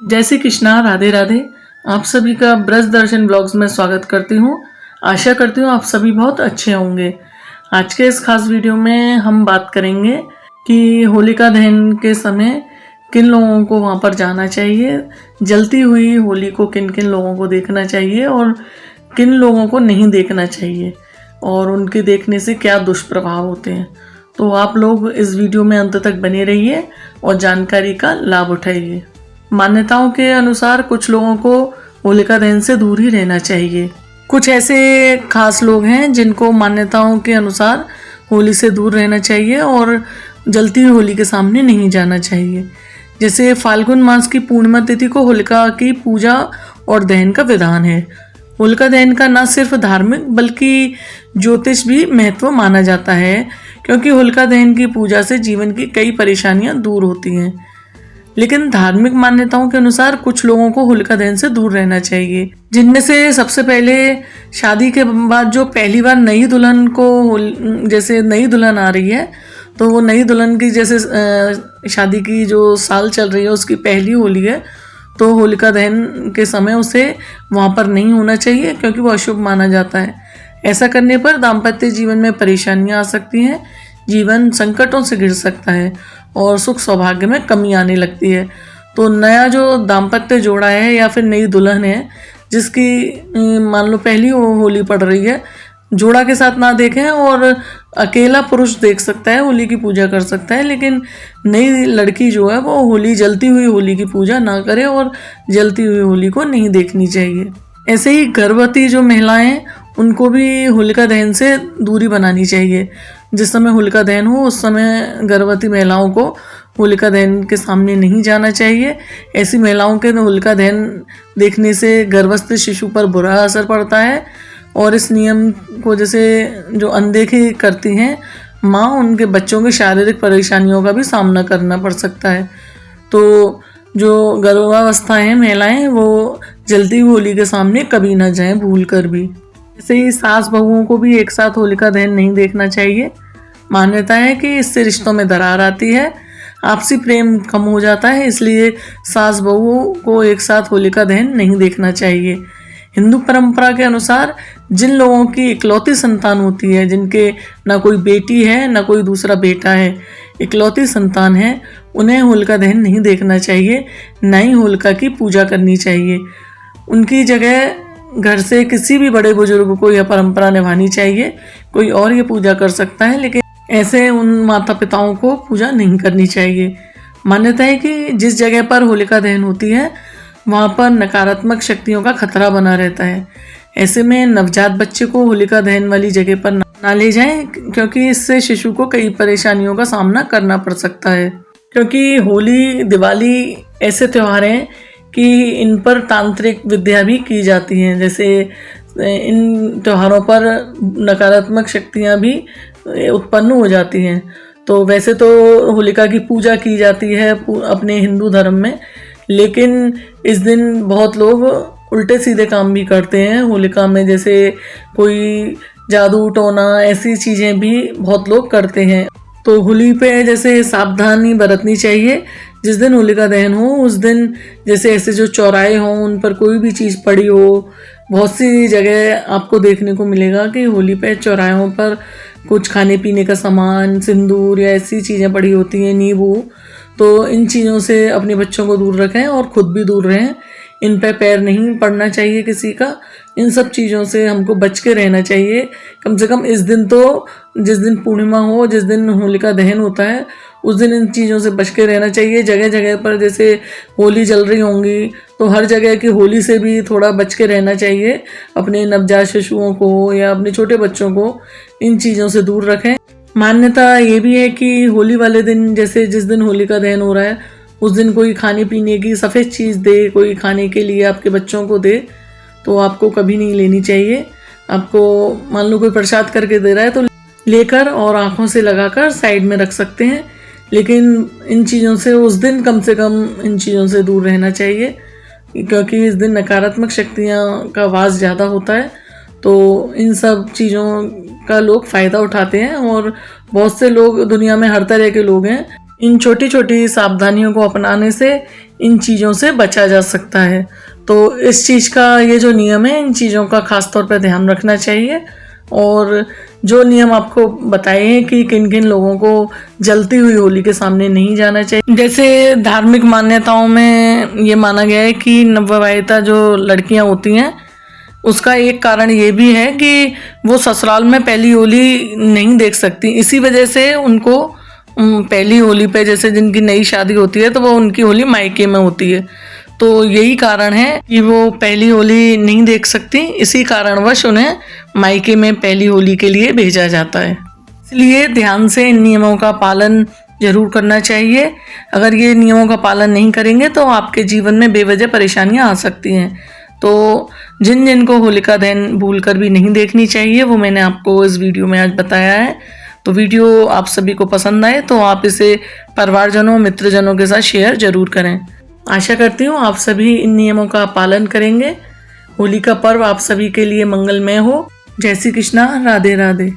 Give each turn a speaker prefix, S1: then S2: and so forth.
S1: जय श्री कृष्णा, राधे राधे। आप सभी का ब्रज दर्शन ब्लॉग्स में स्वागत करती हूँ। आशा करती हूँ आप सभी बहुत अच्छे होंगे। आज के इस खास वीडियो में हम बात करेंगे कि होलिका दहन के समय किन लोगों को वहाँ पर जाना चाहिए, जलती हुई होली को किन किन लोगों को देखना चाहिए और किन लोगों को नहीं देखना चाहिए और उनके देखने से क्या दुष्प्रभाव होते हैं। तो आप लोग इस वीडियो में अंत तक बने रहिए और जानकारी का लाभ उठाइए। मान्यताओं के अनुसार कुछ लोगों को होलिका दहन से दूर ही रहना चाहिए। कुछ ऐसे खास लोग हैं जिनको मान्यताओं के अनुसार होली से दूर रहना चाहिए और जलती हुई होली के सामने नहीं जाना चाहिए। जैसे फाल्गुन मास की पूर्णिमा तिथि को होलिका की पूजा और दहन का विधान है। होलिका दहन का न सिर्फ धार्मिक बल्कि ज्योतिष भी महत्व माना जाता है, क्योंकि होलिका दहन की पूजा से जीवन की कई परेशानियां दूर होती हैं। लेकिन धार्मिक मान्यताओं के अनुसार कुछ लोगों को होलिका दहन से दूर रहना चाहिए, जिनमें से सबसे पहले शादी के बाद जो पहली बार नई दुल्हन को, जैसे नई दुल्हन आ रही है तो वो नई दुल्हन की जैसे शादी की जो साल चल रही है उसकी पहली होली है, तो होलिका दहन के समय उसे वहाँ पर नहीं होना चाहिए, क्योंकि वो अशुभ माना जाता है। ऐसा करने पर दाम्पत्य जीवन में परेशानियाँ आ सकती हैं, जीवन संकटों से घिर सकता है और सुख सौभाग्य में कमी आने लगती है। तो नया जो दाम्पत्य जोड़ा है या फिर नई दुल्हन है जिसकी मान लो पहली होली पड़ रही है, जोड़ा के साथ ना देखें और अकेला पुरुष देख सकता है, होली की पूजा कर सकता है, लेकिन नई लड़की जो है वो होली, जलती हुई होली की पूजा ना करे और जलती हुई होली को नहीं देखनी चाहिए। ऐसे ही गर्भवती जो महिलाएं, उनको भी होलिका दहन से दूरी बनानी चाहिए। जिस समय होलिका दहन हो उस समय गर्भवती महिलाओं को होलिका दहन के सामने नहीं जाना चाहिए। ऐसी महिलाओं के होलिका दहन देखने से गर्भस्थ शिशु पर बुरा असर पड़ता है और इस नियम को जैसे जो अनदेखी करती हैं माँ, उनके बच्चों की शारीरिक परेशानियों का भी सामना करना पड़ सकता है। तो जो गर्भावस्था है महिलाएं, वो जल्दी होली के सामने कभी ना जाएं भूल कर भी। ऐसे ही सास बहुओं को भी एक साथ होलिका दहन नहीं देखना चाहिए। मान्यता है कि इससे रिश्तों में दरार आती है, आपसी प्रेम कम हो जाता है, इसलिए सास बहू को एक साथ होलिका दहन नहीं देखना चाहिए। हिंदू परंपरा के अनुसार जिन लोगों की इकलौती संतान होती है, जिनके ना कोई बेटी है ना कोई दूसरा बेटा है, इकलौती संतान है, उन्हें होलिका दहन नहीं देखना चाहिए, ना ही होलिका की पूजा करनी चाहिए। उनकी जगह घर से किसी भी बड़े बुजुर्ग को यह परंपरा निभानी चाहिए। कोई और ये पूजा कर सकता है, लेकिन ऐसे उन माता पिताओं को पूजा नहीं करनी चाहिए। मान्यता है कि जिस जगह पर होलिका दहन होती है वहाँ पर नकारात्मक शक्तियों का खतरा बना रहता है। ऐसे में नवजात बच्चे को होलिका दहन वाली जगह पर ना ले जाएं, क्योंकि इससे शिशु को कई परेशानियों का सामना करना पड़ सकता है। क्योंकि होली, दिवाली ऐसे त्यौहार हैं कि इन पर तांत्रिक विद्या भी की जाती हैं। जैसे इन त्योहारों पर नकारात्मक शक्तियाँ भी उत्पन्न हो जाती हैं। तो वैसे तो होलिका की पूजा की जाती है अपने हिंदू धर्म में, लेकिन इस दिन बहुत लोग उल्टे सीधे काम भी करते हैं होलिका में। जैसे कोई जादू टोना, ऐसी चीज़ें भी बहुत लोग करते हैं। तो होली पे जैसे सावधानी बरतनी चाहिए। जिस दिन होलिका दहन हो उस दिन जैसे ऐसे जो चौराहे हों उन पर कोई भी चीज़ पड़ी हो, बहुत सी जगह आपको देखने को मिलेगा कि होली पे चौराहों पर कुछ खाने पीने का सामान, सिंदूर या ऐसी चीज़ें पड़ी होती हैं, नींबू। तो इन चीज़ों से अपने बच्चों को दूर रखें और ख़ुद भी दूर रहें। इन पे पैर नहीं पड़ना चाहिए किसी का। इन सब चीज़ों से हमको बच के रहना चाहिए। कम से कम इस दिन तो, जिस दिन पूर्णिमा हो, जिस दिन होलिका दहन होता है, उस दिन इन चीज़ों से बच के रहना चाहिए। जगह जगह पर जैसे होली जल रही होंगी तो हर जगह की होली से भी थोड़ा बच के रहना चाहिए। अपने नवजात शिशुओं को या अपने छोटे बच्चों को इन चीज़ों से दूर रखें। मान्यता ये भी है कि होली वाले दिन, जैसे जिस दिन होलिका दहन हो रहा है उस दिन कोई खाने पीने की सफ़ेद चीज़ दे, कोई खाने के लिए आपके बच्चों को दे, तो आपको कभी नहीं लेनी चाहिए। आपको मान लो कोई प्रसाद करके दे रहा है तो लेकर और आँखों से लगाकर साइड में रख सकते हैं, लेकिन इन चीज़ों से उस दिन कम से कम इन चीज़ों से दूर रहना चाहिए, क्योंकि इस दिन नकारात्मक शक्तियाँ का वास ज़्यादा होता है। तो इन सब चीज़ों का लोग फ़ायदा उठाते हैं और बहुत से लोग दुनिया में हर तरह के लोग हैं इन छोटी छोटी सावधानियों को अपनाने से इन चीज़ों से बचा जा सकता है। तो इस चीज़ का ये जो नियम है, इन चीज़ों का खास तौर पर ध्यान रखना चाहिए। और जो नियम आपको बताए हैं कि किन किन लोगों को जलती हुई होली के सामने नहीं जाना चाहिए। जैसे धार्मिक मान्यताओं में ये माना गया है कि नवविवाहिता जो लड़कियां होती हैं उसका एक कारण ये भी है कि वो ससुराल में पहली होली नहीं देख सकती। इसी वजह से उनको पहली होली पे, जैसे जिनकी नई शादी होती है तो वो उनकी होली मायके में होती है, तो यही कारण है कि वो पहली होली नहीं देख सकती। इसी कारणवश उन्हें मायके में पहली होली के लिए भेजा जाता है। इसलिए ध्यान से इन नियमों का पालन जरूर करना चाहिए। अगर ये नियमों का पालन नहीं करेंगे तो आपके जीवन में बेवजह परेशानियां आ सकती हैं। तो जिन जिन को होलिका दहन भूल कर भी नहीं देखनी चाहिए वो मैंने आपको इस वीडियो में आज बताया है। तो वीडियो आप सभी को पसंद आए तो आप इसे परिवारजनों, मित्रजनों के साथ शेयर जरूर करें। आशा करती हूँ आप सभी इन नियमों का पालन करेंगे। होली का पर्व आप सभी के लिए मंगलमय हो। जय श्री कृष्णा, राधे राधे।